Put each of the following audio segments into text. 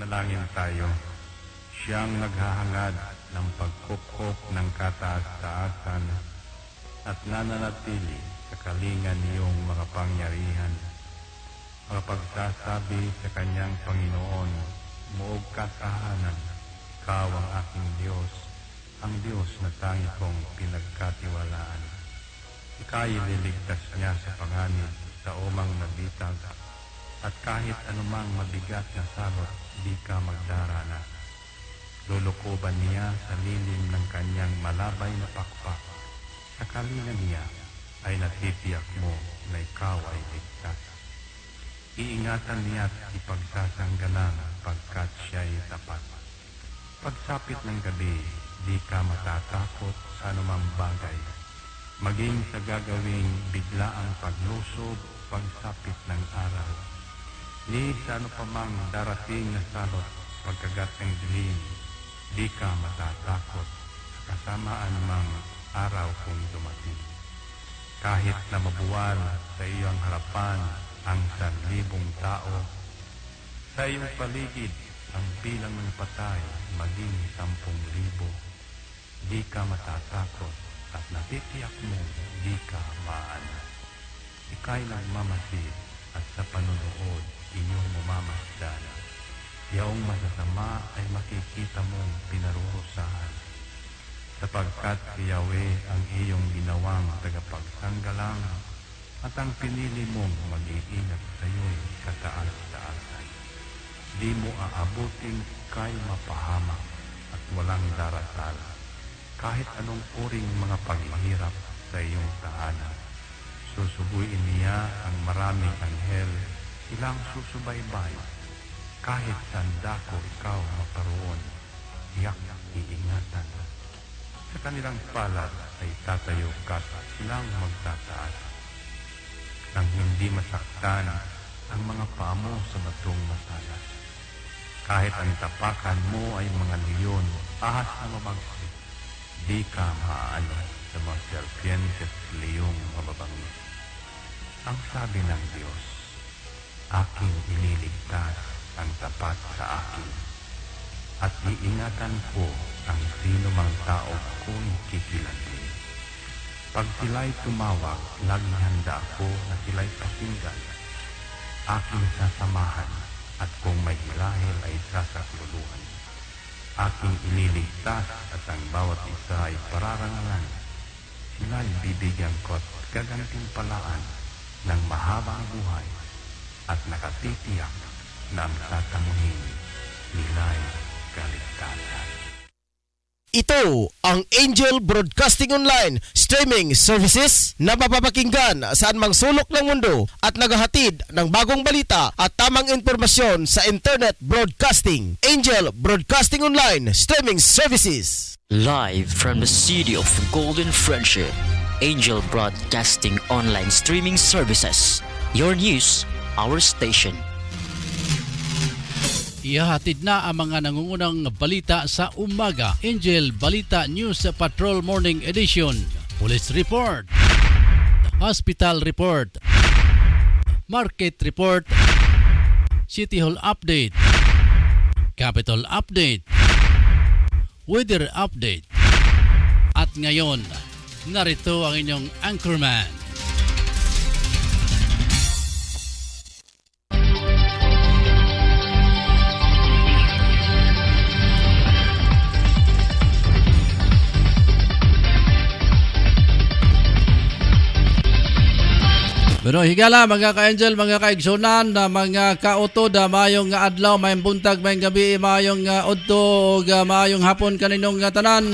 Manalangin tayo. Siyang naghahangad ng pagkupkop ng kataas-taasan at nananatili sa kalingan niyong mga pangyarihan. Makapagsasabi sa kanyang Panginoon, muog kasahanan, ikaw ang aking Diyos, ang Diyos na tangi kong pinagkatiwalaan. Ika'y liligtas niya sa panganib sa umang nabitag, at kahit anumang mabigat na salot, di ka magdarana. Lulukoban niya sa lilim ng kanyang malabay na pakpak. Sa kalingan niya ay natitiyak mo na ikaw ay ligtas. Iingatan niya at ipagsasanggalang pagkat siya'y tapat. Pagsapit ng gabi, di ka matatakot sa anumang bagay. Maging sa gagawing biglaang paglusob, pagsapit ng araw. Ni sa ano pa mang darating na salot, pagkagat ng dilim, di ka matatakot sa kasamaan mang araw kung dumating. Kahit na mabuwal sa iyong harapan ang 1,000 tao, sa iyong paligid ang bilang ng patay maging 10,000, di ka matatakot at natitiyak mo di ka maano. Ika'y nagmamasid at sa panunood inyong mamamasdan. Yaong masasama ay makikita mong pinarurusahan, sapagkat si Yahweh ang iyong ginawang tagapagsanggalang at ang pinili mong mag-iingat sa iyo'y kataas-taasan. Di mo aabutin kay mapahamak at walang darasal, kahit anong uring mga paghihirap sa iyong tahanan. Susubuin niya ang maraming anghel, silang susubaybay. Kahit saan dako ikaw maparoon, tiyak iingatan. Sa kanilang palad ay tatayo ka at silang magtataas. Nang hindi masaktan ang mga paa mo sa batong masalas. Kahit ang tapakan mo ay mga leon, ahas na mabagsik, di ka maaano sa mga serpiente at leong mababangis. Ang sabi ng Diyos, aking ililigtas ang tapat sa akin, at iingatan ko ang sino mang tao ko'y kikilantin. Pag sila'y tumawag, laging handa ako na sila'y pakinggan. Aking sasamahan, at kung may hilahil ay sasakluluhan. Aking ililigtas at ang bawat isa ay pararangalan. Sila'y bibigyan ko at gagantimpalaan ng mahabang buhay at nakatitiyak na ang tatamuhin nila'y kaligtasan. Ito ang Angel Broadcasting Online streaming services na mapapakinggan saan mang sulok ng mundo at naghahatid ng bagong balita at tamang impormasyon sa internet broadcasting. Angel Broadcasting Online streaming services. Live from the city of Golden Friendship, Angel Broadcasting Online streaming services. Your news, our station. Ihahatid na ang mga nangungunang balita sa umaga. Angel Balita News Patrol Morning Edition. Police Report, Hospital Report, Market Report, City Hall Update, Capitol Update, Weather Update. At ngayon, narito ang inyong anchorman. Pero higala mga ka-angel, mga kaigsunan, mga kautod, mayong adlaw, mayong buntag, mayong gabi, mayong udto, mayong hapon kaninong tanan.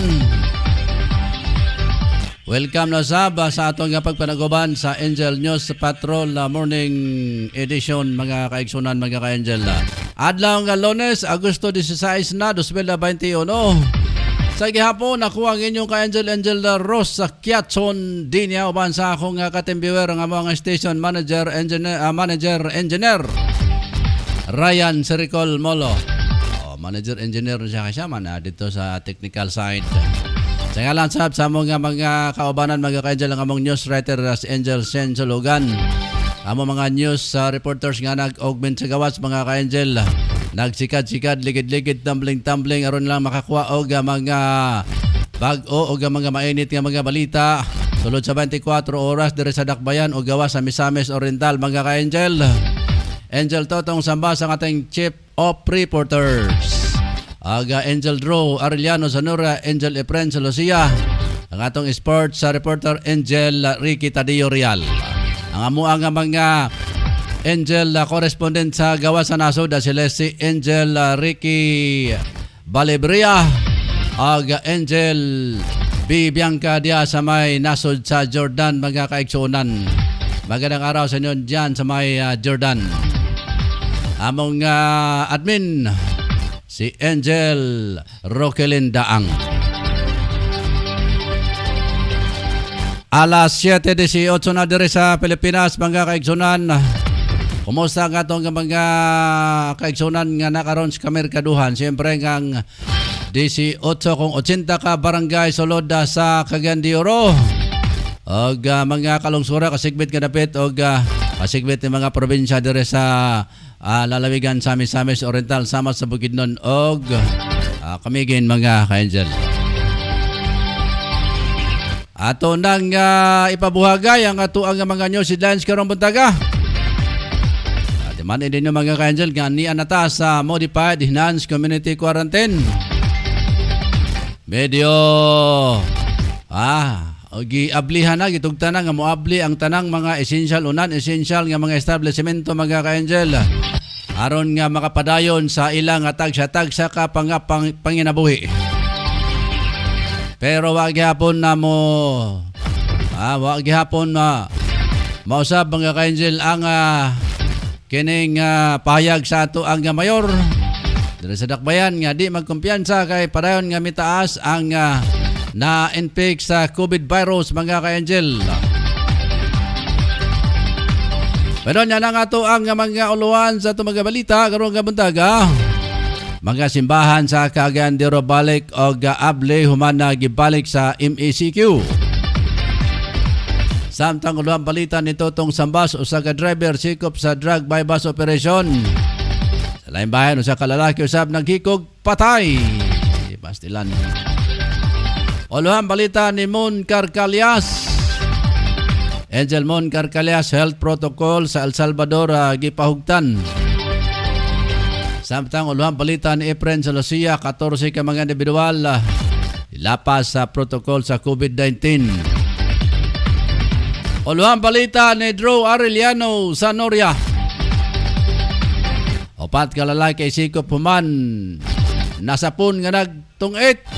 Welcome na sa atong pagpanaguban sa Angel News Patrol Morning Edition, mga kaigsunan, mga ka-angel. Adlaw nga Lunes, Agosto 16 na, 2021. Sa gihapon, nakuha ang inyong ka-Angel Ross sa Kiatson Dinya, uban sa akong katimbiwer ang mga station manager engineer Ryan Sericol Molo. Manager engineer siya kasyaman dito sa technical side. Sa ngalan sa mga kaubanan, mga ka-Angel, ang among news writer si Angel Sen Sulugan. Among mga news reporters nga nag-augment sa gawas, mga ka-Angel. nagsikad-sikad, ligid-ligid, tumbling-tumbling aron lang makakuha og mga bag-o og mga mainit nga mga balita sulod sa 24 oras diri sa Dakbayan o gawa sa Misamis Oriental mga ka-Angel. Angel Totong Samba sa ating Chief of Reporters. Aga Angel Drew Arellano Zanura, Angel Efren sa Lucia. Ang atong sports sa reporter Angel Ricky Tadio Real. Ang amuang nga mga Angel correspondent sa gawa sa nasod si Leslie Angel Ricky Balebria. Aga Angel B. Bianca dia sa may nasod sa Jordan mga kaigsunan. Magandang araw sa inyo dyan sa may Jordan. Among admin si Angel Roquelin Daang. Alas 7:18 na diri sa Pilipinas mga kaigsunan. Kumusta nga itong mga kaigsunan nga nakaroon sa kamerkaduhan? Siyempre ngang 18 kung 80 ka barangay sulod sa Cagayan de Oro. Og mga kalungsura kasigbit kadapit og kasigbit ng mga probinsya dire sa lalawigan sa Misamis Oriental sama sa Bukidnon og Camiguin mga ka-Angel. Ato nang ipabuhagay ang ato ang mga news headlines karong buntaga. Man din yung mga ka-Angel nga ni anata sa Modified Enhanced Community Quarantine. Medyo giablihan na gitugtan na nga moabli ang tanang mga essential o non-essential nga mga establishmento mga ka-Angel. Aron nga makapadayon sa ilang tagsa-tagsa ka panginabuhi. Pero wag gihapon na mo wag gihapon na mausab mga ka-Angel ang kining pahayag sa ato ang mayor diri sa Dakbayan nga di magkumpiyansa kay padayon nga mitaas ang na-infect sa COVID virus mga ka-Angel. Pero nya lang ato ang mga uluan sa ato mga balita karong buntaga. Mga simbahan sa Cagayan de Oro balik og able human na gibalik sa MECQ. Samtang ulang balita ni Totong Sambas usa ka driver sikop sa drug by bus operation. Sa laing bayan usa ka lalaki usab naghikog patay. Pastilan. Ulang balita ni Mon Carcalias. Angel Mon Carcalias health protocol sa El Salvador gipahugtan. Samtang ulang balita ni Efren sa Lucia 14 ka mga individual lapas sa protocol sa COVID-19. Uluhang balita ni Drew Arellano sa Noria. Opat ka lalaki sikop human nasapon nga nagtungit.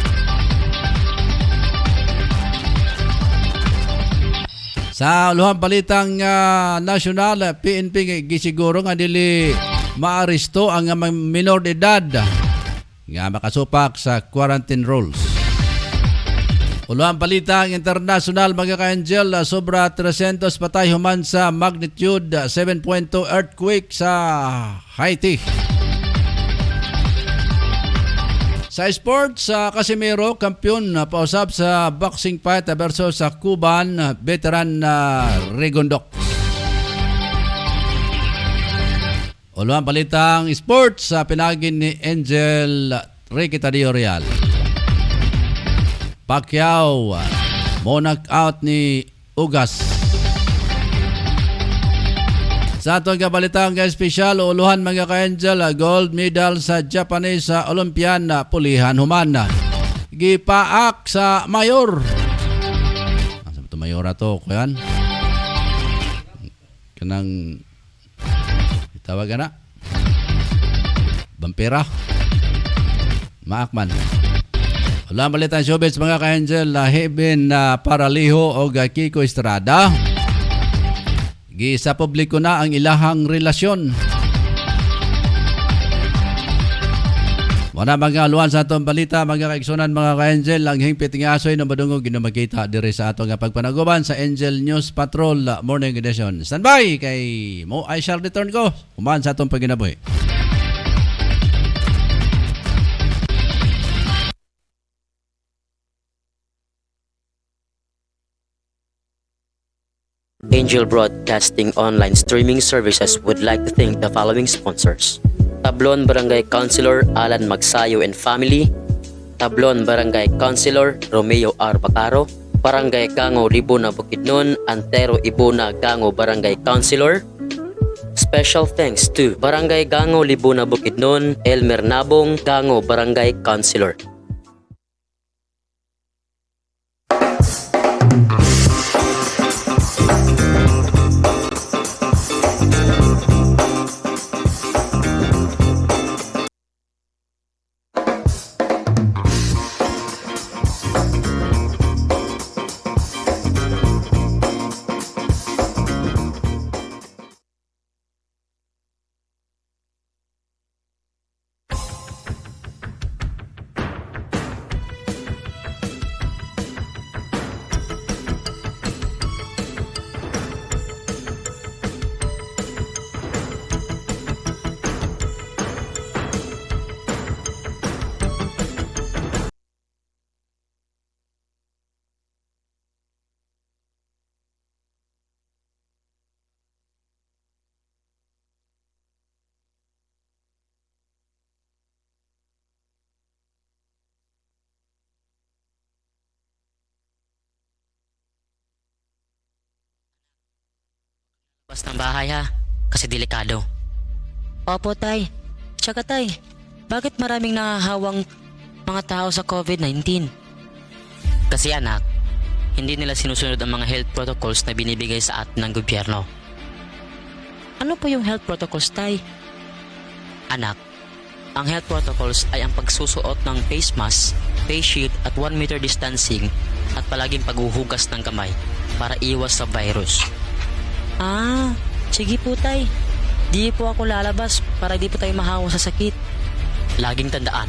Sa uluhang balitang nasyonal, PNP gisiguro nga dili maaresto ang minor de edad nga makasupak sa quarantine rules. Ulang balita ang international mga ka-Angel, sobra 300 patay human sa magnitude 7.2 earthquake sa Haiti. Sa sports, Casimiro, kampiyon pausap sa boxing fight versus sa Cuban veteran Rigondok. Ulang balita ang sports sa pinagin ni Angel Ricky Tadio Real. Pacquiao mo knock-out ni Ugas. Sa atong kabalitang ka-espesyal, uluhan mga ka-Angel, gold medal sa Japanese Olympian pulihan human. Gipaak sa mayor. Asa ito mayor ato, kuyan? Kanang tawag na? Vampira? Maakman. Wala balitan showbiz mga ka-Angel, Heben Paraliho o Kiko Estrada. Sa publiko na ang ilahang relasyon. Wala mga aluan sa atong balita mga kaigsunan mga ka-Angel, ang hingpit nga asoy na madungog ginamagkita diri sa atong pagpanaguban sa Angel News Patrol Morning Edition. Standby kay mo I shall return ko kumaan sa atong paginabuhi. Angel Broadcasting Online Streaming Services would like to thank the following sponsors: Tablon Barangay Councilor Alan Magsayo and Family, Tablon Barangay Councilor Romeo R. Bacaro, Barangay Gango Libuna Bukidnon, Antero Ibuna Gango Barangay Councilor. Special thanks to Barangay Gango Libuna Bukidnon, Elmer Nabong Gango Barangay Councilor. Bas ng bahay ha, kasi delikado. Opo tay. Tsaka tay, bakit maraming nahahawang mga tao sa COVID-19? Kasi anak, hindi nila sinusunod ang mga health protocols na binibigay sa atin ng gobyerno. Ano po yung health protocols tay? Anak, ang health protocols ay ang pagsusuot ng face mask, face shield at 1 meter distancing at palaging paghuhugas ng kamay para iwas sa virus. Ah, sige po tay. Di po ako lalabas para di po tayo mahawa sa sakit. Laging tandaan,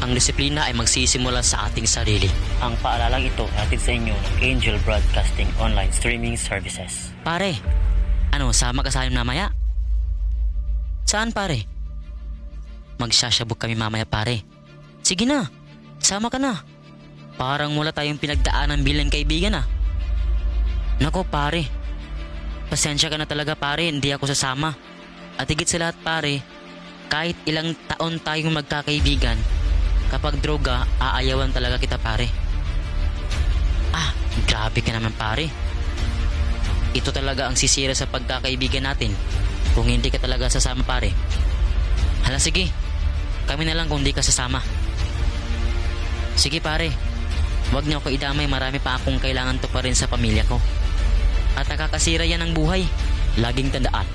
ang disiplina ay magsisimula sa ating sarili. Ang paalalang ito ay hatid sa inyo ng Angel Broadcasting Online Streaming Services. Pare, ano, sama ka sa amin mamaya? Saan pare? Magsasyabog kami mamaya pare. Sige na, sama ka na. Parang wala tayong pinagdaanan bilang kaibigan ah. Nako pare, pasensya ka na talaga pare, hindi ako sasama. At higit sa lahat pare, kahit ilang taon tayong magkakaibigan, kapag droga, aayawan talaga kita pare. Ah, grabe ka naman pare. Ito talaga ang sisira sa pagkakaibigan natin kung hindi ka talaga sasama pare. Hala sige, kami na lang kung hindi ka sasama. Sige pare, wag niyo ako idamay, marami pa akong kailangan to pa rin sa pamilya ko. At nakakasira yan ng buhay. Laging tandaan,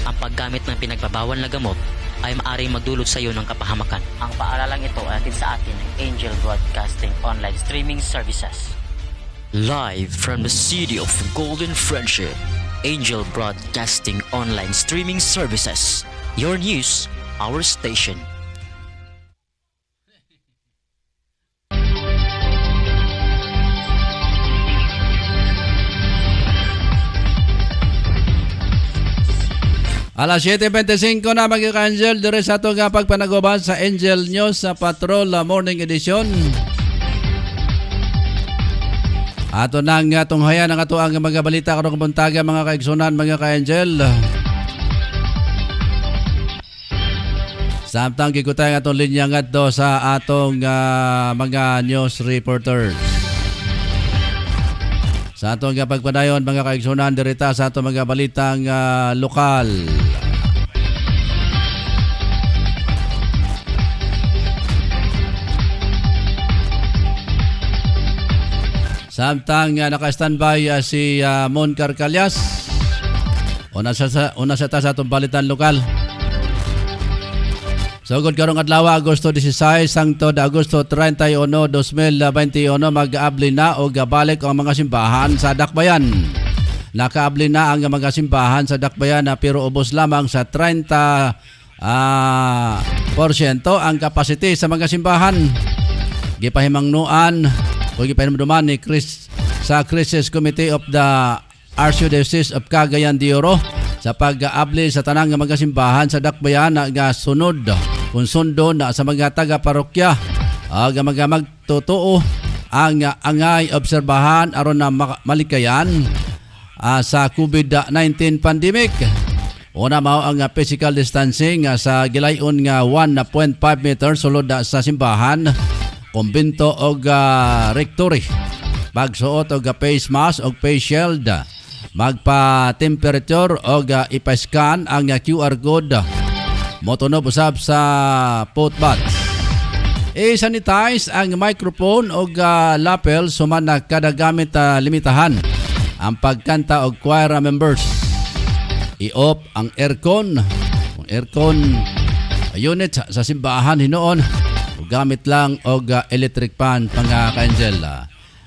ang paggamit ng pinagbabawal na gamot ay maaaring magdulot sa iyo ng kapahamakan. Ang paaralang ito ay atin sa atin ng Angel Broadcasting Online Streaming Services. Live from the city of Golden Friendship, Angel Broadcasting Online Streaming Services. Your news, our station. Alas 7:25 na mga ka-Angel, dire sa ato nga pagpanaguban sa Angel News sa Patrol Morning Edition. Ato nang tunghayan ang ato ang mga balita karong buntaga mga kaigsunan mga ka-Angel. Samtang gikutay ang atong linya ngadto sa atong mga news reporters. Sa atong pagpadayon mga kaigsunan dirita sa atong mga balitang lokal. Samtang naka-standby si Mon Carcalyas. Una sa ta sa atong balitan lokal. Sugod karong adlaw Agosto 16 hangtod Agosto 31, 2021 mag-aabli na o gabalik ang mga simbahan sa Dakbayan. Nakaabli na ang mga simbahan sa Dakbayan na pero ubos lamang sa 30% ang capacity sa mga simbahan. Gipahimangnuan o gipahimangnuman ni sa Crisis Committee of the Archdiocese of Cagayan de Oro sa pag-aabli sa tanang mga simbahan sa Dakbayan nga sunod kung sundo na sa mga taga-parokya ang mga magtotoo ang angay obserbahan aron na malikayan sa COVID-19 pandemic. Una mao ang physical distancing sa gilayon nga 1.5 meters sulod sa simbahan, kumbento og rectory. Pagsuot og face mask og face shield, magpa-temperature og ipa-scan ang QR code. Motunob usab sa footbaths. I-sanitize ang microphone o lapel suman na kada gamit limitahan ang pagkanta og choir members. I-off ang aircon unit sa simbahan hinoon ug gamit lang og electric fan mga ka-angel.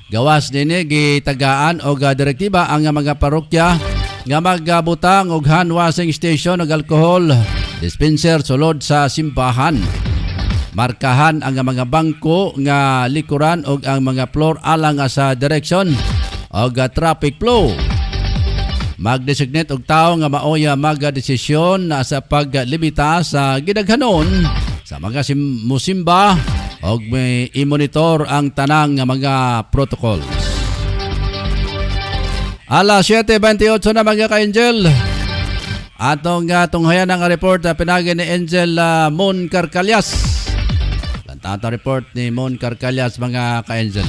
Gawas nini gitagaan og direktiba ang mga parokya nga magbutang og hand washing station og alcohol dispenser sulod sa simbahan. Markahan ang mga bangko nga likuran o ang mga floor alang sa direksyon o traffic flow. Mag-designate og tao nga maoya magdesisyon sa paglimita sa gidaghanon sa mga musimba o may i-monitor ang tanang nga mga protocols. Alas 7:28 na mga ka-angel. Atong tunghayan ang report pinagi ni Angel Mon Carcalias. Ato report ni Mon Carcalias mga ka-angel.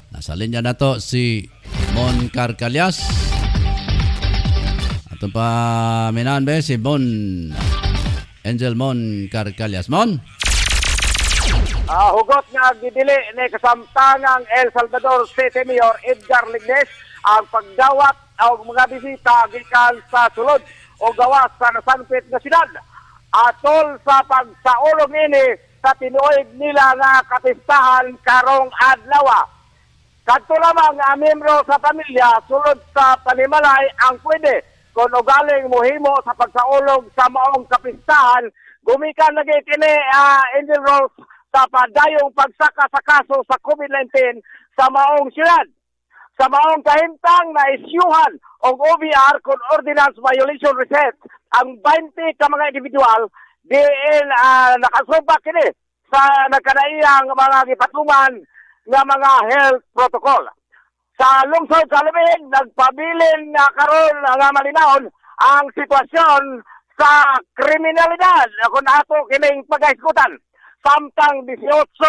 Nasa linya na to si Mon Carcalias. Ato pa minahan ba si Angel Mon Carcalias. Mon? Hugot nga gidili ni kasamtangang El Salvador City Mayor Edgar Lignes ang pagdawat o mga bisita gikan sa sulod o gawas sa nasangpit nga syudad. Atol sa pagsaulog ini sa tinuod nila nga kapistahan karong adlaw. Kadto lamang nga miyembro sa pamilya sulod sa panimalay ang pwede kung ugaling mohimo sa pagsaulog sa maong kapistahan gumikan lagi kini Angel Rose sa padayong pagsaka sa kaso sa COVID-19 sa maong syudad. Sa maong kahintang na isyuhan og OVR kung Ordinance Violation Reset ang 20 ka mga individual diin nakasubak kini sa nagkanaiyang mga gipatungan nga mga health protocol. Sa lungsod sa Lumig, nagpabilin nga karon nga malinahon ang sitwasyon sa kriminalidad kung ato kining pagkaiskutan. Samtang 18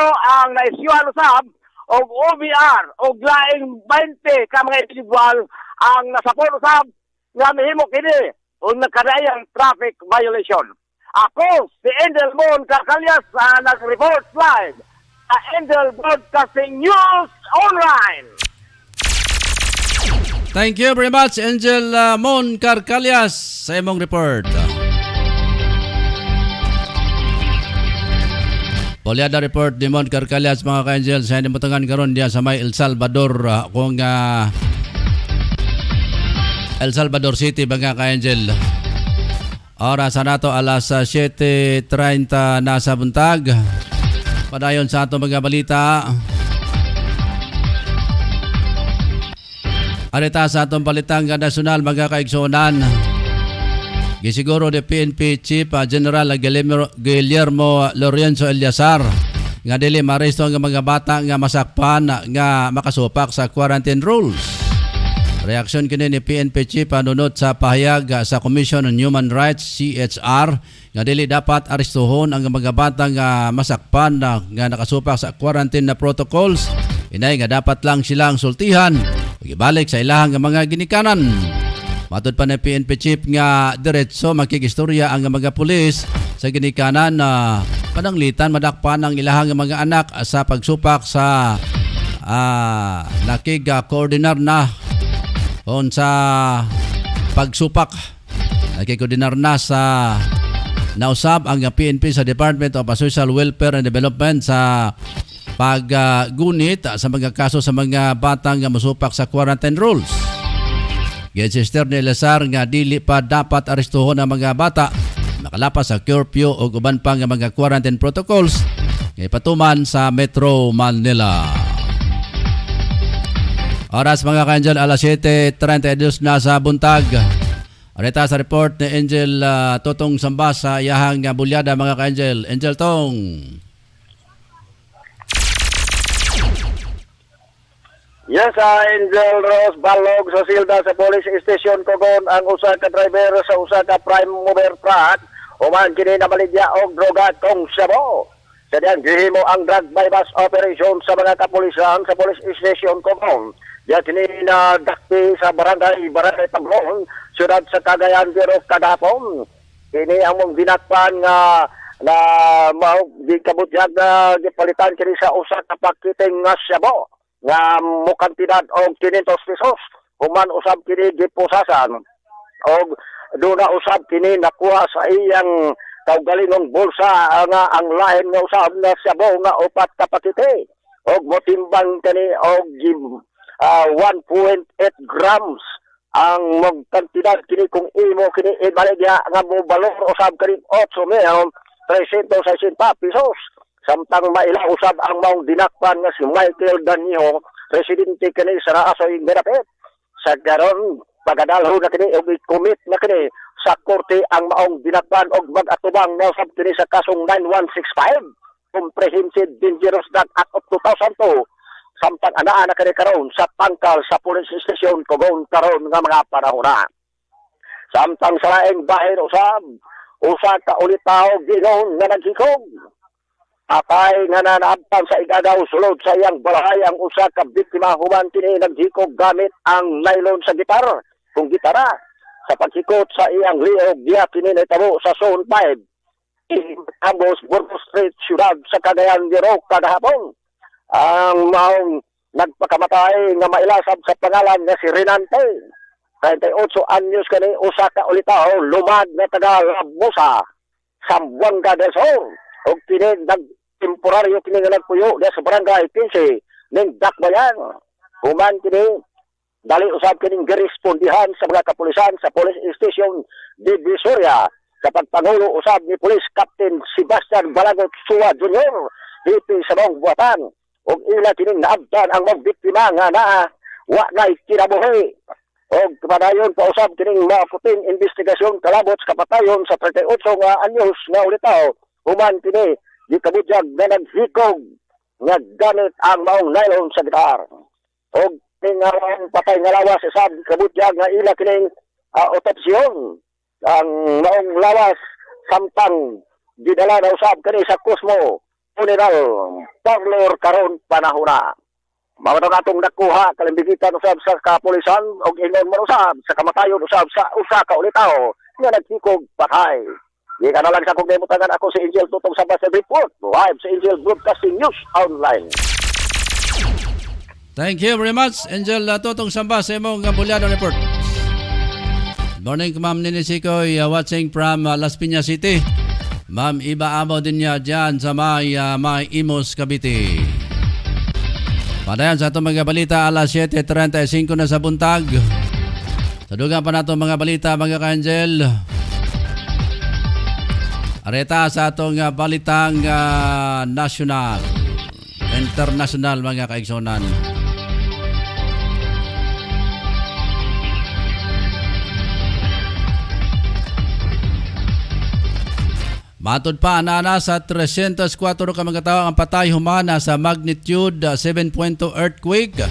ang naisyuhan usab og OVR og laing 20 ka mga individual ang nasapon usab nga mihimo kini og nagkanaiyang traffic violation. Ako, si Angel Mon Carcalias, nag-report live sa Angel Broadcasting News Online. Thank you very much, Angel Mon Carcalias sa imong report. Polyada report ni Mon Carcalias mga ka-angel sa inimutangan karon diya sa may El Salvador kung El Salvador City mga ka-angel. Oras na nato alas 7:30 na sa buntag. Padayon sa ato mga balita. Arita sa atong balitang nasyonal mga kaigsunan. Gisiguro ni PNP Chief General Guillermo Lorenzo Eliazar nga dili maresto nga mga bata nga masakpan nga makasupak sa quarantine rules. Reaksyon kini ni PNP Chief nunod sa pahayag sa Commission on Human Rights CHR nga dili dapat arestuhon ang mga bata nga masakpan nga nakasupak sa quarantine na protocols. Inay nga dapat lang silang sultihan ug ibalik sa ilahang mga ginikanan. Matud pa ni PNP Chief nga diretso makigistorya ang mga pulis sa ginikanan na pananglitan madakpan ang ilahang mga anak sa pagsupak sa nakig-koordinar na sa pagsupak. Nakikoordinar na sa nausab ang PNP sa Department of Social Welfare and Development sa paggunit sa mga kaso sa mga batang nga masupak sa quarantine rules. Giinsister ni Eliazar nga dili pa dapat arestuhon ang mga bata makalapas sa curfew o uban pa nga mga quarantine protocols nga ipatuman sa Metro Manila. Oras mga ka-angel, alas 7:32 na sa buntag. Arita sa report ni Angel Totong Sambas sa iyahang bulyada mga ka-angel. Angel Tong. Yes, Angel Rose Balog sa silda sa police station Cogon ang usa ka driver sa usa ka prime mover truck human kini na maligya og droga kung sabo. Sa diyan gihimo ang drug bypass operation sa mga kapulisan sa police station Cogon. Diya kini na dakpi sa barangay Taglong, siyudad sa Cagayan de Oro kadapon. Kini ang mong dinakpan nga na di kabutyag na gipalitan kini sa usa ka pakiting nga sabo nga mukantidad og 500 pesos human usab kini gipusasan og doon na usab kini nakuha sa iyang kaugalingong bulsa nga ang lain nga usab na sabo nga 4 ka pakite og motimbang kini og 1.8 grams ang magkantidad kini kung imo kini ibaligya nga mo balor usab kini 8,360 pesos. Samtang mailang usab ang maong dinakpan nga si Michael Danyo, residente kini sa Raasoy Mirapet. Sa garon, pagadalho na kini o commit na kini sa korte ang maong dinakpan og mag-atubang na usab kini sa kasong 9165, Comprehensive Dangerous Drug Act of 2002. Samtang anaa na kini karon sa pangkal sa police station Cogon karon nga mga panahon na. Samtang sa laing bahin usab, usa ka ulitaw ginon nga naghikog. Atay nga nanabtan sa igagaw sulod sa iyang balahay ang usa ka biktima human kini naghikog gamit ang nylon sa gitar kung gitara. Sa paghikot sa iyang liog diya kini nahitabo sa Zone 5 Ambos Burgos Street, siyudad sa Cagayan de Oro kadahapon. Ang maong nagpakamatay nga mailasab sa pangalan nga si Renante. 38 anyos kani usa ka ulitaw lumad na taga Labusa, Zamboanga del Sur. Og kini temporaryo kini nga nagpuyo sa barangay 15 ning Dakbayan. Human kini dali usab kini girespondihan sa mga kapulisan sa police station Divisoria sa pagpangulo usab ni Police Captain Sebastian Balagot Sua Jr. dito sa mong buwatan. Og ila kini naabtan ang mga biktima nga na wa na'y kinabuhi. Og padayon pa usab kini maputing investigasyon kalabot sa kapatayon sa 38 nga anyos nga ulitaw. Human kini di kabudyag na naghikog nga gamit ang maong nylon sa gitar. O tingarang patay nga lawas isab kabudyag nga ila kining otopsyon. Ang maong lawas samtang gidala na usab kini sa Cosmo Funeral Parlor karon panahon na. Mga atong nakuha kalimbigitan usab sa kapulisan o ingon man usab sa kamatayon usab sa usa ka ulitaw nga naghikog patay. Di ka na lang sa kong demutangan ako si Angel Tutong sa Basta Report. Live sa Angel Broadcasting News Online. Thank you very much, Angel Tutong Samba sa imong Bulyado Report. Good morning, Ma'am Ninisikoy, watching from Las Piñas City. Ma'am, iba-amo din niya dyan sa may Imos, Cavite. Padayan sa itong mga balita, alas 7:35 na sa buntag. Sa dugang pa na itong mga balita, mga ka-Angel. Areta sa atong balitang national, international mga kaigsonan. Matod pa anana sa 304 ka mga tawo ang patay humana sa magnitude 7.2 earthquake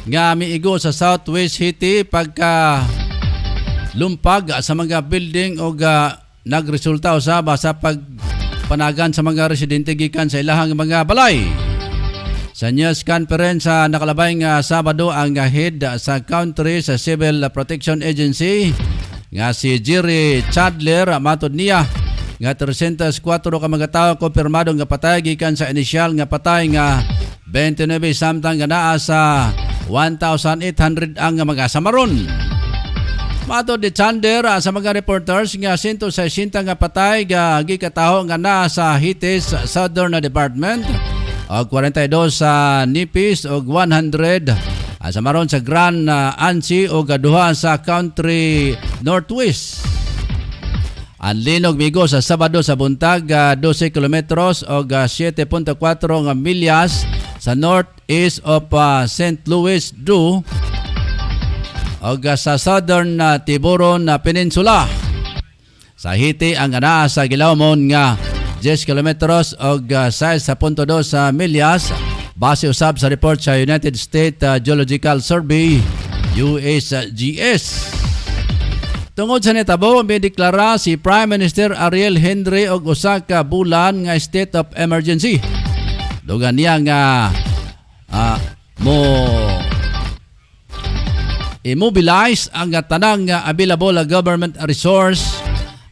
nga miigo sa Southwest Haiti pagka lumpag sa mga building o nagresulta usaba sa pagpanagan sa mga residente gikan sa ilahang mga balay. Sa news conference sa nakalabay nga Sabado ang head sa country sa Civil Protection Agency nga si Jerry Chadler matod niya nga 304 ka mga tawo kumpirmado nga patay gikan sa inisyal nga patay nga 29 samtang nga naa sa 1,800 ang mga samaron. Matod ni Chander sa mga reporters nga 160 nga patay nga gikataho nga naa sa Hitis Southern Department o 42 sa Nipis o 100 sa maron sa Grand Ansi o duha sa Country Northwest. Ang linog migo sa Sabado sa buntag 12 kilometros o 7.4 nga milyas sa northeast of St. Louis do o sa southern Tiburon Peninsula. Sa Haiti ang anaa sa gilawmon nga 10 kilometros o 6.2 milyas base usab sa report sa United States Geological Survey USGS. Tungod sa netabo, may deklara si Prime Minister Ariel Henry og usa ka bulan nga state of emergency. Dugan niya nga mo immobilize ang tanang available government resource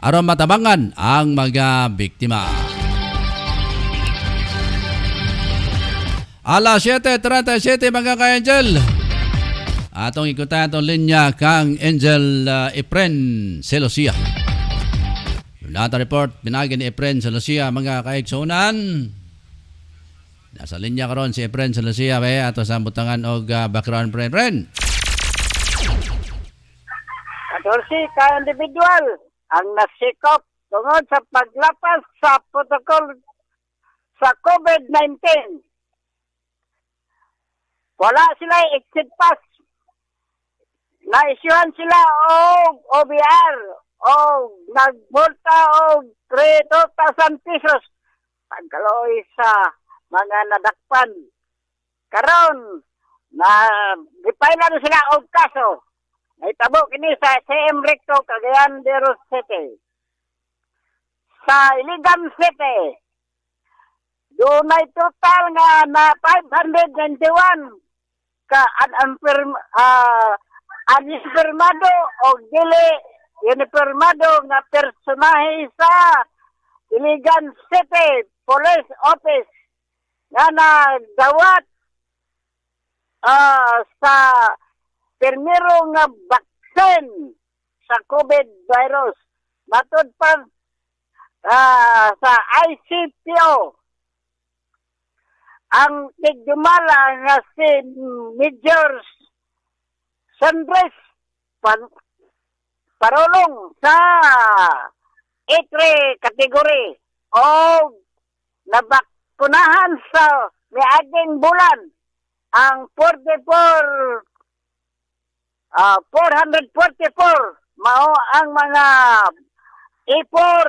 aron matabangan ang mga biktima. Alas 7:37 mga ka-Angel. Atong ikutan atong linya kang Angel Efren Celosia. Yung lahat report, binagi ni Efren Celosia mga kaigsunan. Nasa linya karon si Efren Celosia ba ato sa butangan og background friend. 14 ka individual ang nasikop tungod sa paglapas sa protocol sa COVID-19. Wala sila exit pass. Naisyuhan sila og OBR o nagmulta og 3,000 pesos pagkaloy sa mga nadakpan. Karon na gipailan sila og kaso. Naitabo kini sa CM Recto, Cagayan de Rosete. Sa Iligan City, dunay total nga na 591 ka uniformado o dili uniformado nga personahe sa Iligan City Police Office nga nagdawat sa primero nga baksin sa COVID virus. Matod pa sa ICPO, ang tigdumala nga si Major Sandres Parolong sa A3 category o nabakunahan sa miaging bulan ang 444 mao ang mga A4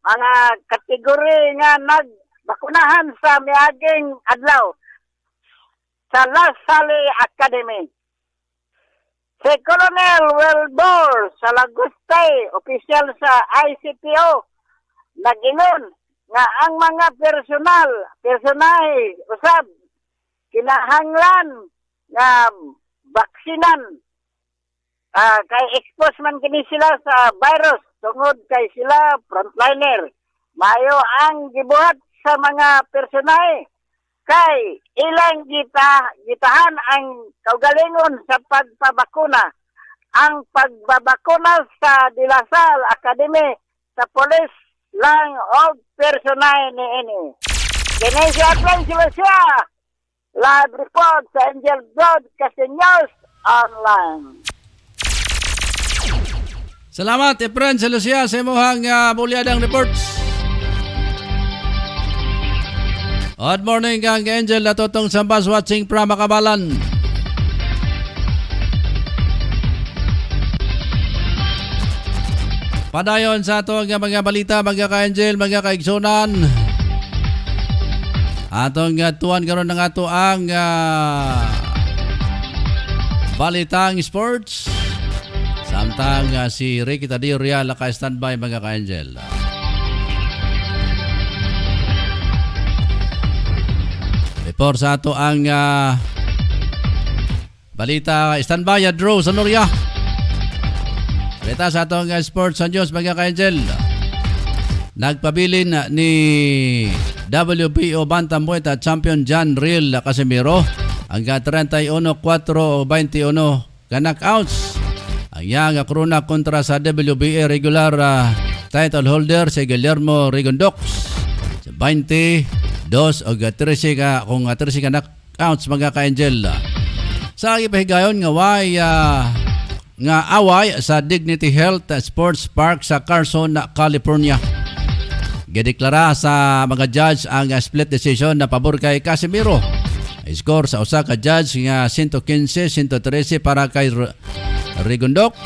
mga kategory nga nagbakunahan sa miaging adlaw sa La Salle Academy. Si Colonel Welbor sa Lagustay, opisyal sa ICPO, nag-ingon nga ang mga personahe usab kinahanglan nga baksinan kay expose man kini sila sa virus tungod kay sila frontliner. Mayo ang gibuhat sa mga personahe kay ilang gitahan ang kaugalingon sa pagpabakuna. Ang pagbabakuna sa De La Salle Academy sa police lang o personahe ni ini. Kini si Efren Celosia, live report sa Angel Broadcasting News Online. Salamat Efren Celosia sa imong bulyadang reports. Good morning kang Angel natutong sambas watching from Makabalan. Padayon sa ato nga mga balita mga ka-Angel, mga kaigsunan. Atong tuwan karon ng ato ang balitang sports. Samtang si Ricky Tadio Real naka-standby mga ka-Angel. Report sa ato ang balita standby draw sa Noria. Balita sa ato ang sports sa Diyos mga ka-Angel. Nagpabilin ni WBO Bantamweight champion John Real Casimiro ang 31-4-21 ka-knockouts. Ang yang krona kontra sa WBA regular title holder si Guillermo Rigondox sa 22 o 13 ka kung 13 ka knockouts mga ka-Angel. Sa ipahigayon nga away sa Dignity Health Sports Park sa Carson, California. Gideklara sa mga judge ang split decision na pabor kay Casimiro. Score sa usa ka judge nga 115-113 para kay Rigondox.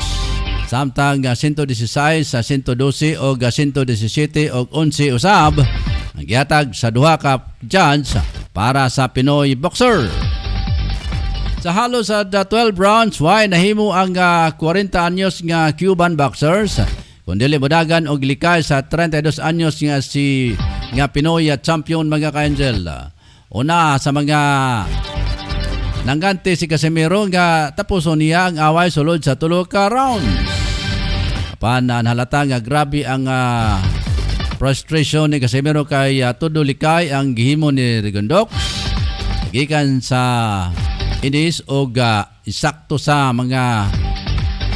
Samtang 116 sa 112 o 117 o 11 usab ang gihatag sa duha ka judge para sa Pinoy boxer. Sa halos sa 12 rounds, why nahimo ang 40 anyos nga Cuban boxers kundi modagan og likay sa 32 anyos nga si Pinoy champion mga ka-Angel. Una sa mga nangganti si Casimiro nga tapuson niya ang away sulod sa 3 ka rounds. Apan halata nga grabe ang frustration ni Casimiro kay todo likay ang gihimo ni Rigondok. Gikan sa inis o isakto sa mga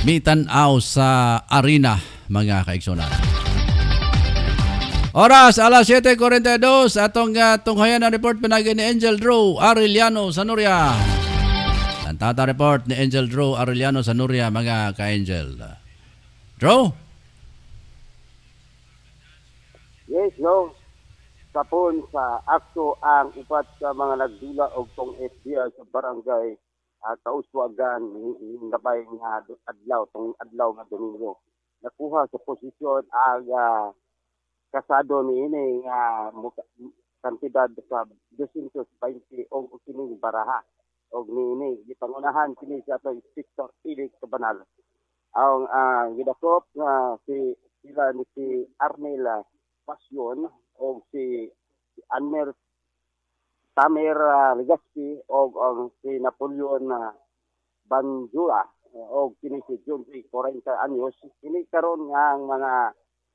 mitanaw sa arena mga kaigsunan. Oras alas 7:42 atong tunghayan ang report pinagi ni Angel Drew Arellano Sanuria. Tanta report ni Angel Drew Arellano Sanuria mga ka-Angel. Drew? Yes, no. Sapon sa akto ang upat sa mga nagdula og tong FBI sa barangay Kauswagan nabay nga adlaw nga Domingo. Nakuha sa posisyon ang kasado niini nga kantidad sa 220 og kining baraha og niini gipangunahan kini sa atong Inspector Felix Cabanal. Ang gidakop nga sila ni si Arnel Pasyon o si Anmer Tamer Legaspi o ang si Napoleon Banjura o kini si John Ray 40 anyos. Kini karon nga ang mga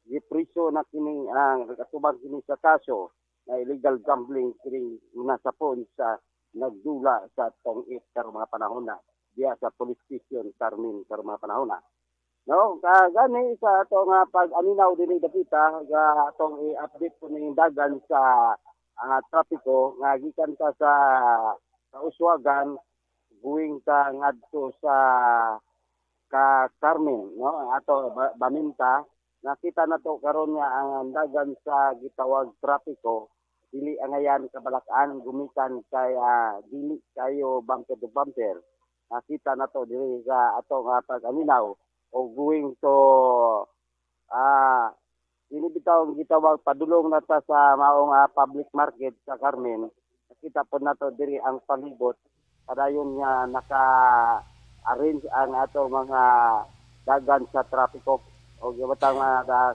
gipriso na kini ang katubang kini sa kaso na illegal gambling kini nasapon sa nagdula sa tong karong mga panahon na diya sa police station Carmen karong mga panahon na. No, gani sa atong pag-aminaw dinhi dapita ga atong i-update po ning dagan sa trapiko nga gikan ka sa Uswagan going ka ngadto sa Carmen, no, ato Baminta. Nakita na to karon nga ang dagan sa gitawag trapiko dili angayan kabalak-an gumikan kay dili kayo bumper to bumper. Nakita na to dili sa atong pag-aminaw o going to ini bitaw gitawag padulong na ta sa maong public market sa Carmen. Nakita po na to diri ang palibot padayon nga naka-arrange ang ato mga dagan sa trapiko o gibatang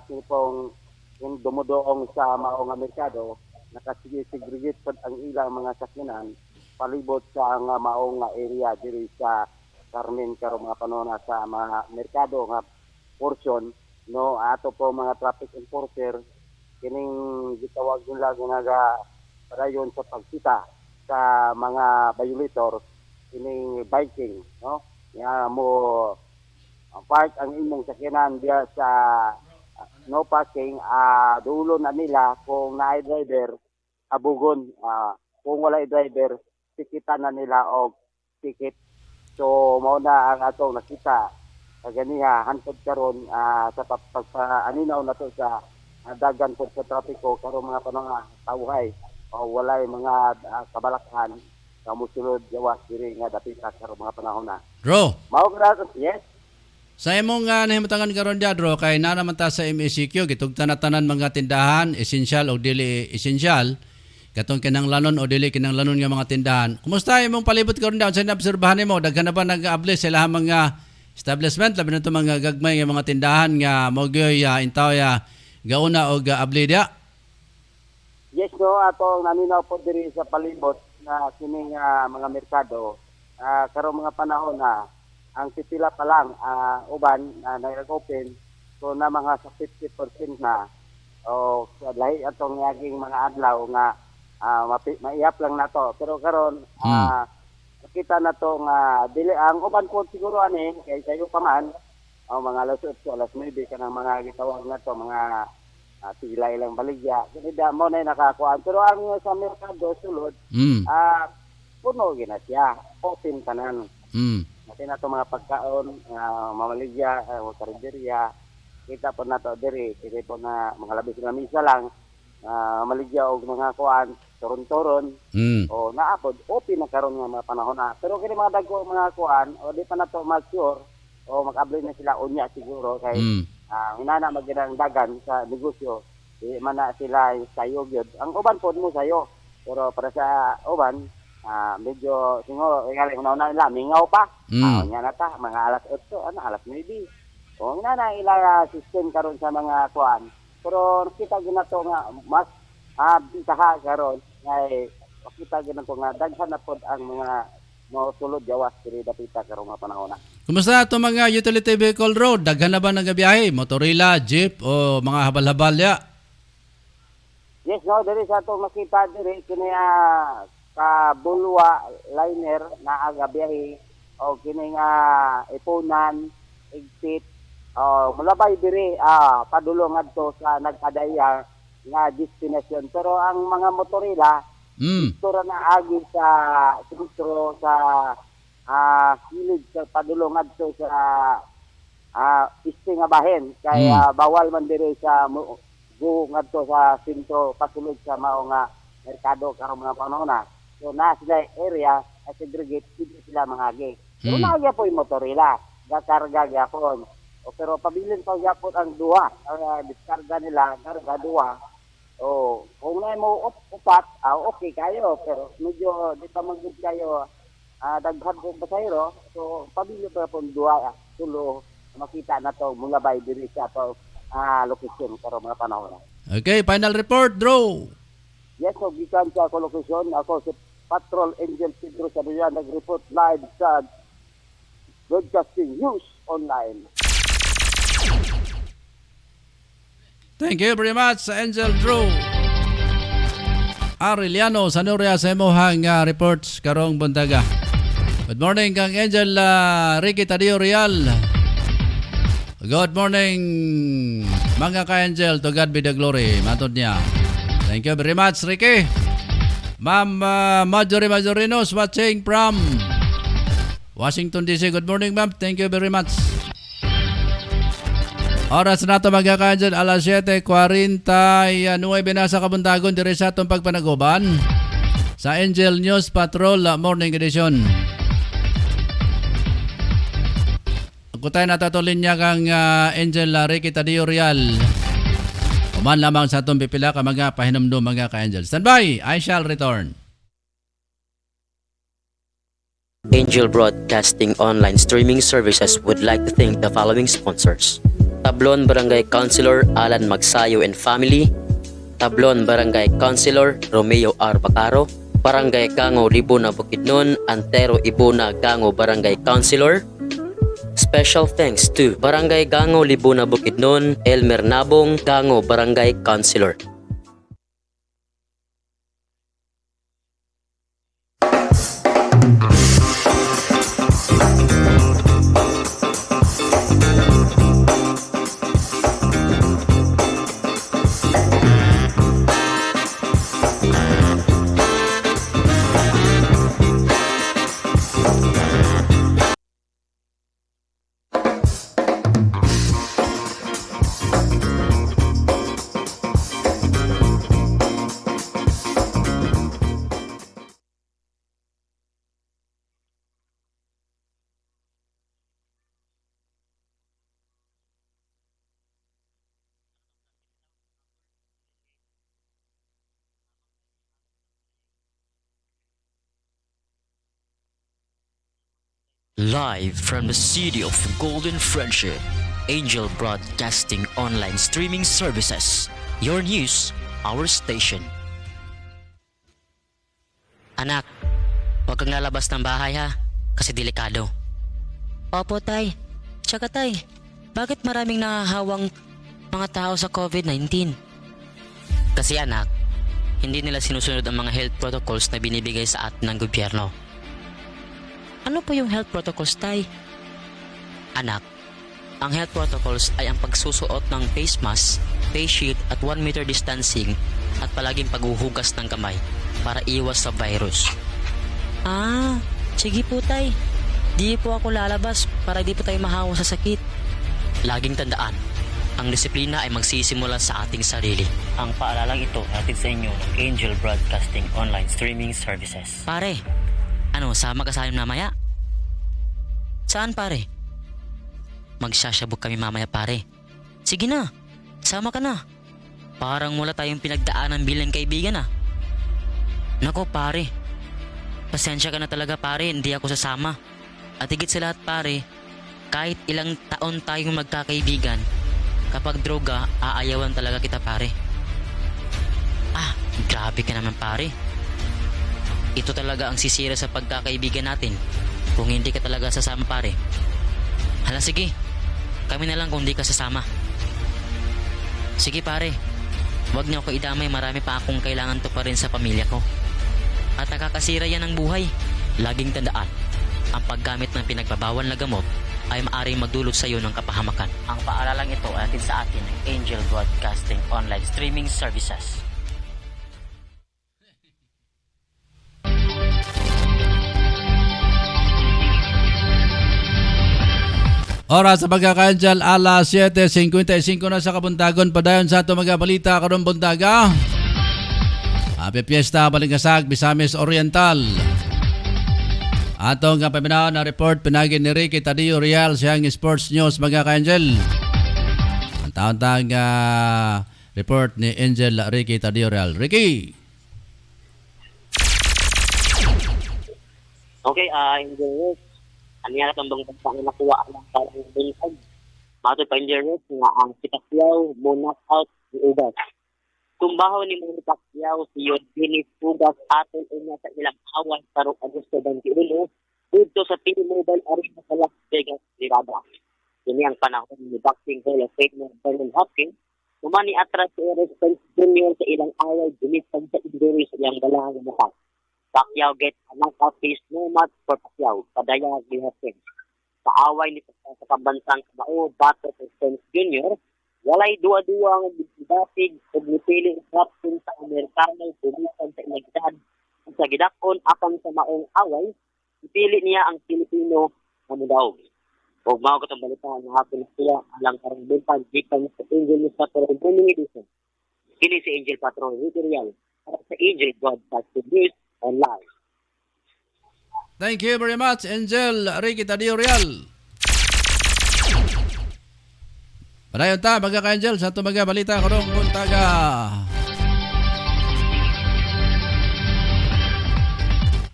sipong dumudoong sa maong merkado nakasegregate pod ang ilang mga sakyanan palibot sa ang maong area diri sa Carmen karong mga panahon sa mga merkado nga portion no ato po mga traffic enforcer kining gitawag nila nga padayon sa pagsita sa mga violator kining biking no nga mo park ang imong sakyanan diya sa no parking dulo na nila kung naay driver abugon kung wala driver tikitan na nila og ticket. So mao na ang atong nakita ganiha hantod karon sa pagpaaninaw nato sa dagan pod sa trapiko karong mga panahon tawhay o walay mga kabalakhan nga mosulod gawas diri nga dapita karong mga panahon na. Drew? Mao ra yes. Sa imong nahimutangan karon dia Drew kay naraman ta sa MECQ gitugtan na tanan mga tindahan essential o dili essential katong kinahanglanon o dili kinahanglanon nga mga tindahan. Kumusta imong palibot karon daw sa naobserbahan nimo daghan na ba nag-able sa ilahang mga establishment labi na ito mga gagmay nga mga tindahan nga mogyoy intaw gauna o able dia? Yes no atong naminaw po diri sa palibot na kining mga merkado karong mga panahon na ang pipila pa lang uban nag-open so na mga sa 50% na o lahi atong naging mga adlaw nga maiyap lang na to pero karon nakita na to nga dili ang uban po siguro ani kay kayo pa man mga alas 8 alas 9 kanang mga gitawag na to mga tilay lang baligya kinida mo na nakakuan pero ang sa merkado sulod puno gina siya open tanan natin na to mga pagkaon mamaligya karinderya kita po na to diri po na mga labis na misa lang maligya og mga kuan toron-toron o naapod open na karon nga mga panahon na pero kini mga dagko mga kuan o di pa na to mature o mag-abli na sila unya siguro kay hinana magandang dagan sa negosyo di man na sila sayo gyud ang uban pod mo sayo Pero para sa uban, medyo siguro ingali una nila mingaw pa. Nya na ta mga alas 8 alas 9. O nga na ila system karon sa mga kuan. Pero kita ginato nga mas bitaha karon ngay kita ginato nga daghan na pod ang mga sulod gawas diri dapita karon nga panahon na. Kumusta ito mga utility vehicle road? Daghan na ba nagabiyahe? Motorila, jeep o mga habal-habal ya? Yes, no, diri sa to makita diri kini ka bulwa liner na aga biyahe o kini nga ipunan exit mulabay diri padulong adto sa nagpadaya nga destination. Pero ang mga motorila dito na agi sa sentro sa hilid sa padulong adto sa nga bahin kaya bawal man diri sa ngadto sa sentro pasulod sa mao nga merkado karon mga panahon na. So na sila area at segregate sila mangagi. Pero naagya po yung motorila, gakarga gyapon. Pero pabilin pa gyapon ang duha, ang diskarga nila karga duha. Kung na mo upat, okay kayo, pero medyo di pa magud kayo daghan kong pasahero. So pabilin pa po duha, tulo makita na to mulabay diri sa to location karon mga panahon. Okay, final report, Drew. Yes, so gikan sa ako location, ako si Patrol Angel Pedro Sabian nag-report live sa Broadcasting News Online. Thank you very much, Angel Drew. Arellano, Sanoria sa imuhang reports karong buntaga. Good morning kang Angel Ricky Tadio Real. Good morning mga ka-Angel, to God be the glory. Matod niya. Thank you very much, Ricky. Ma'am Marjorie Majorinos watching from Washington DC. Good morning, ma'am. Thank you very much. Oras na ito mga ka-Angel, alas 7:49 na sa Kabuntagon, dire sa itong pagpanaguban sa Angel News Patrol Morning Edition. Kutay na tatulin niya kang Angel Ricky Tadio Real. Kuman lamang sa itong pipila ka mga pahinumdum mga ka-Angel. Stand by, I shall return. Angel Broadcasting Online Streaming Services would like to thank the following sponsors. Tablon Barangay Councilor Alan Magsayo and Family, Tablon Barangay Councilor Romeo R. Bacaro, Barangay Gango Libuna Bukidnon, Antero Ibuna Gango Barangay Councilor. Special thanks to Barangay Gango Libuna Bukidnon, Elmer Nabong Gango Barangay Councilor. Live from the city of Golden Friendship, Angel Broadcasting Online Streaming Services. Your news, our station. Anak, huwag kang lalabas ng bahay ha, kasi delikado. Opo tay, tsaka tay, bakit maraming nahahawang mga tao sa COVID-19? Kasi anak, hindi nila sinusunod ang mga health protocols na binibigay sa atin ng gobyerno. Ano po yung health protocols, tay? Anak, ang health protocols ay ang pagsusuot ng face mask, face shield at 1 meter distancing at palaging paghuhugas ng kamay para iwas sa virus. Sige po tay. Di po ako lalabas para di po tayo mahawa sa sakit. Laging tandaan, ang disiplina ay magsisimula sa ating sarili. Ang paalalang ito hatid sa inyo ng Angel Broadcasting Online Streaming Services. Pare, sama ka sa amin mamaya? Saan pare? Magsasyabog kami mamaya pare. Sige na, sama ka na. Parang wala tayong pinagdaanan bilang kaibigan . Nako pare, pasensya ka na talaga pare, hindi ako sasama. At higit sa lahat pare, kahit ilang taon tayong magkakaibigan, kapag droga, aayawan talaga kita pare. Ah, grabe ka naman pare. Ito talaga ang sisira sa pagkakaibigan natin kung hindi ka talaga sasama pare. Hala sige, kami na lang kung hindi ka sasama. Sige pare, huwag niyo ako idamay, marami pa akong kailangan to pa rin sa pamilya ko. At nakakasira yan ng buhay. Laging tandaan, ang paggamit ng pinagbabawal na gamot ay maaaring magdulot sa iyo ng kapahamakan. Ang paaralang ito ay atin sa atin ng Angel Broadcasting Online Streaming Services. Oras sa pagkakaansyal, alas 7:55 na sa kabuntagon. Padayon sa ito mga balita karong buntaga. Happy Fiesta, Balingasag, Misamis Oriental. Atong paminaw na report pinagin ni Ricky Tadio Real siyang Sports News mga ka-Angel. Ang taon-taong report ni Angel Ricky Tadio Real. Ricky! Okay, Angel Rick, aniya na itong bangkang na nakuha ang parang bilisag. Matod pa Angel Rick nga ang si Pacquiao mo knock out ni Ugas. Tumbaho ni Manny Pacquiao si Yordenis Ugas aton una sa ilang awan karong Agosto 21 dito sa T-Mobile Arena sa Las Vegas, Nevada. Kini ang panahon ni Boxing Hall of Famer Bernard Hopkins. Umani atras si Errol Spence Jr. sa ilang away dumitag sa injury sa iyang balang mukha. Pacquiao gets a knockout case no match for Pacquiao, padayag ni Hopkins. Sa away ni sa pambansang Kamao, bato sa Spence Jr., walay duwa-duwa ang datig o nipiling Hopkins sa Amerikano bumisan sa inagdad. Sa gidakon apan sa maong away, ipili niya ang Pilipino na mudaog. O mao katong balita ng Hopkins siya alang karong buntag gikan sa Angel News Patrol Morning Edition. Kini si Angel Patrol Real para sa Angel Broadcasting News Online. Thank you very much, Angel Ricky Tadio Real. Padayon ta mga ka-Angel sa ito mga balita karong buntaga.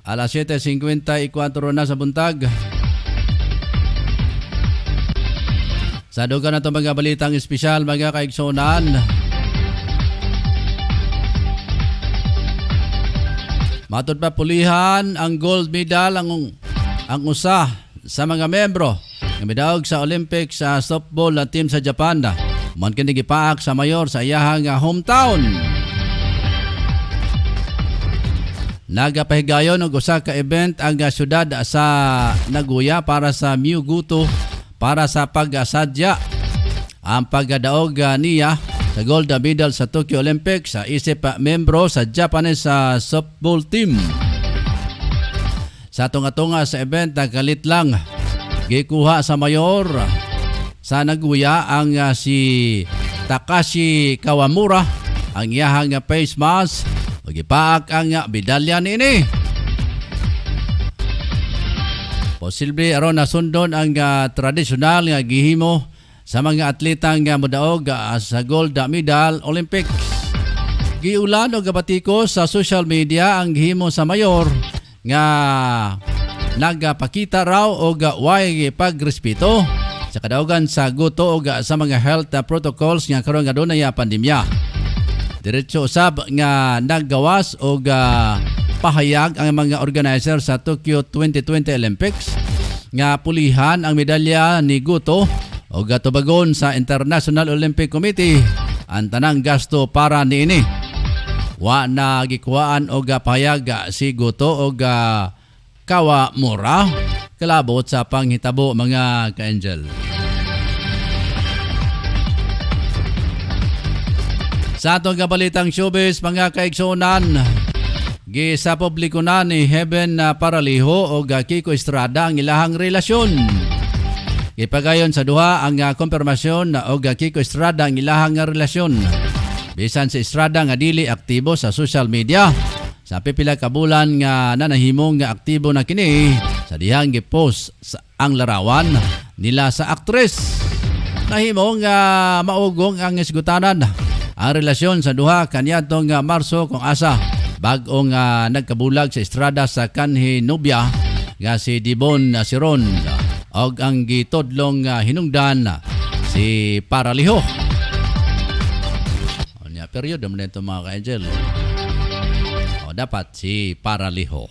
Alas 7:54 na sa buntag. Sa duga na ito mga balitang espesyal mga kaigsunan. Matod pa pulihan ang gold medal ang usa sa mga membro nga midaog sa Olympics sa softball na team sa Japan. Man kini gipaak sa mayor sa iyahang hometown. Nagapahigayon og usa ka event ang syudad sa Nagoya para sa Miyuguto para sa pag-asadya ang pagdaog niya sa gold medal sa Tokyo Olympics sa isip membro sa Japanese softball team. Sa tunga-tunga sa event nagkalit lang gikuha sa mayor sa Nagoya ang si Takashi Kawamura ang iyahang face mask ug gipaak ang medalya niini. Posible aron nasundon ang tradisyonal nga gihimo sa mga atletang modaog sa gold medal Olympics. Giulan og gabatikos sa social media ang gihimo sa mayor nga nagapakita raw og way pagrespeto sa kadaugan sa guto og sa mga health protocols nga karon nga dunay pandemya. Diretso usab nga naggawas og pahayag ang mga organizer sa Tokyo 2020 Olympics nga pulihan ang medalya ni Guto o gatubagon sa International Olympic Committee ang tanang gasto para niini. Wa na gikuhaan og pahayag si Guto og Kawamura kalabot sa panghitabo mga ka-Angel. Sa atong kabalitang showbiz mga kaigsunan, gisa publiko na ni Heaven Paraliho o Kiko Estrada ang ilahang relasyon. Ipagayon sa duha ang konfirmasyon na og Kiko Estrada ang ilahang relasyon. Bisan si Estrada nga dili aktibo sa social media. Sa pipila ka bulan nga nanahimong nga aktibo na kini sa dihang gipost ang larawan nila sa aktres. Nahimong nga maugong ang isgutanan ang relasyon sa duha kaniadtong Marso kung asa Bag-ong nagkabulag sa estrada sa kanhi nobya nga si Dibon Siron og ang gitodlong hinungdan si Paraliho. Nya period naman ito mga ka-angel. Dapat si Paraliho.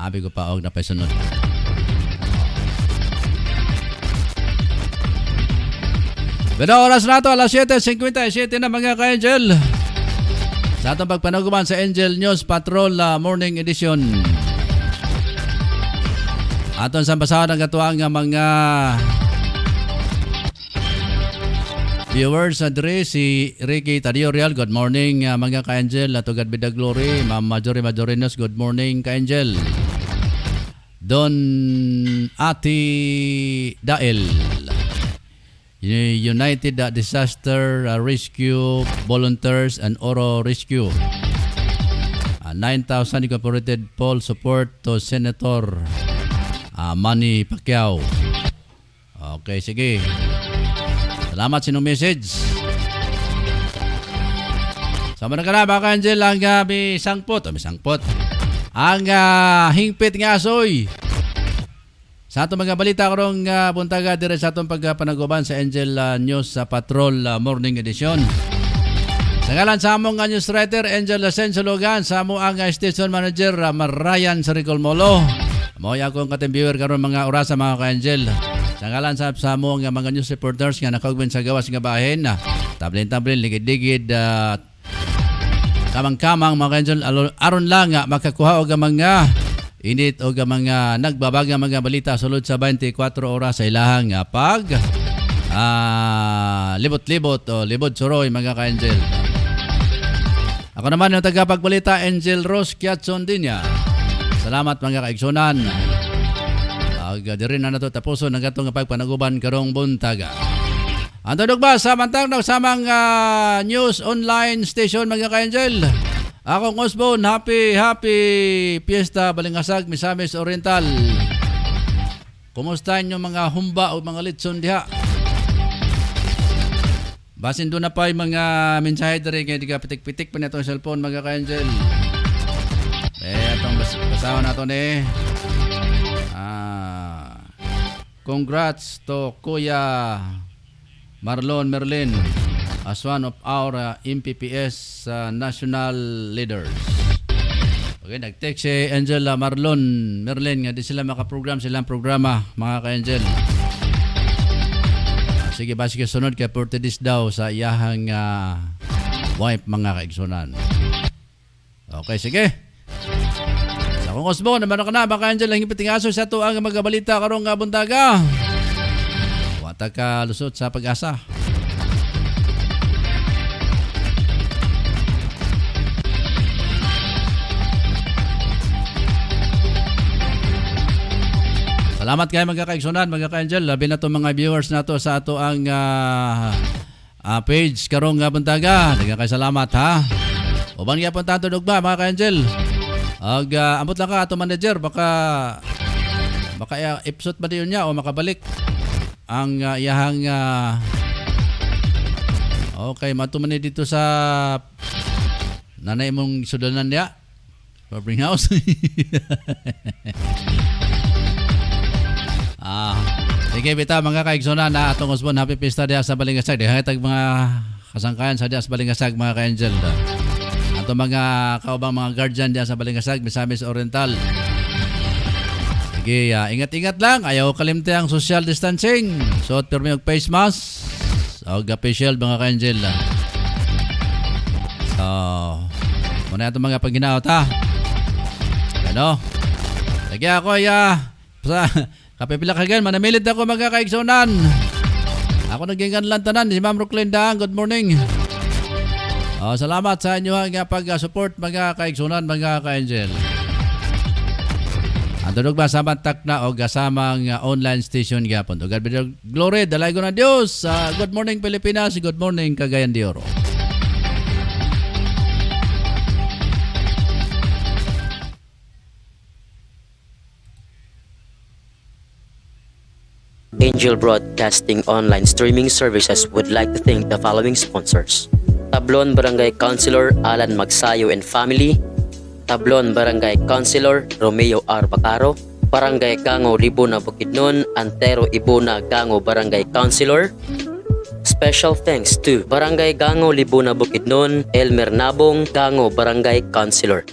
Abi ko pa og napaisunod. Pero oras na ito, alas 7:57 na mga ka-angel. Sa atong pagpanaguban sa Angel News Patrol Morning Edition. Aton sa basahan ng katuang mga viewers adre si Ricky Tadio Real. Good morning mga ka-angel. Tugad Bida Glory. Ma'am Marjorie Majorinos. Good morning ka-angel. Don Ati Dael. United Disaster Rescue Volunteers and Oro Rescue. 9,000 incorporated poll support to Senator Manny Pacquiao. Okay, sige. Salamat sa inyong message. Sama na ka na mga Angel ang may sangpot. Ang hingpit nga asoy. Sa atong mga balita karong buntaga dire sa atong pagpanaguban sa Angel News sa Patrol Morning Edition. Sa ngalan sa among news writer Angel Ascenso Logan, sa among station manager Marian Saricol Molo. Mao akong katimbiwer karon mga oras sa mga ka-Angel. Sa ngalan sa among mga news reporters nga nakaugban sa gawas nga bahin, tablin-tablin, ligid-ligid, kamang-kamang mga ka-Angel, aron lang makakuha og mga init o mga nagbabaga mga balita sulod sa 24 oras sa ilahang pag libot-libot o libot suroy mga ka-Angel. Ako naman yung tagapagbalita Angel Rose Kiatson Dinya. Salamat mga kaigsunan. Diri na nato tapuson ang gatong pagpanaguban karong buntaga. Ang tunog ba samantang samang news online station mga ka-Angel. Akong Osbon, happy Fiesta Balingasag, Misamis Oriental. Kumusta yung mga humba o mga litson diha? Basin doon na pa yung mga mensahe dari kaya di ka pitik-pitik pa na itong cellphone mga ka-Angel. Itong basahan na ito congrats to Kuya Marlon Merlin as one of our MPPS national leaders. Okay, nag-text si Angel Marlon Merlin nga di sila makaprogram silang programa mga ka-Angel. Sige, basike sunod kay Portidis daw sa iyahang wife mga kaigsunan. Okay, sige. Sa kong Osbo, naman ka na mga ka-Angel ang ipitingaso sa ito ang magabalita karong buntaga. Wata ka lusot sa pag-asa. Salamat kayo mga kaigsunan, mga ka-Angel. Labi na itong mga viewers na to sa ato ang page karong buntaga. Daghang kayo salamat ha. Uban nga po tanto dugba mga ka-Angel. Ambot lang ka ato manager, baka episode ba diyon niya o makabalik ang iyahang okay, matuman dito sa nanay mong sudanan niya. Barbering House. Sige bita mga kaigsunan na atong Osbon, happy Fiesta diha sa Balingasag. Diha tag mga kasangkayan sa diha sa Balingasag mga ka-Angel. Ato mga kaubang mga guardian diha sa Balingasag, Misamis Oriental. Sige, ingat-ingat lang, ayaw kalimte ang social distancing. Suot pirmi og face mask o face shield mga ka-Angel. So, muna itong mga paghinaot ha. Ano? Sige ako kapipila kagan, manamilit ako mga kaigsunan. Ako naging lang tanan, si Ma'am Rocklyn Daang, good morning. Salamat sa inyo nga pag-support mga kaigsunan, mga ka-Angel. Ang tunog ba sa mantak na o kasamang online station gapon. God be the glory, dalay ko na Diyos. Good morning Pilipinas, good morning Cagayan de Oro. Angel Broadcasting Online Streaming Services would like to thank the following sponsors. Tablon Barangay Councilor Alan Magsayo and Family, Tablon Barangay Councilor Romeo R. Bacaro, Barangay Gango Libuna Bukidnon, Antero Ibuna Gango Barangay Councilor. Special thanks to Barangay Gango Libuna Bukidnon, Elmer Nabong Gango Barangay Councilor.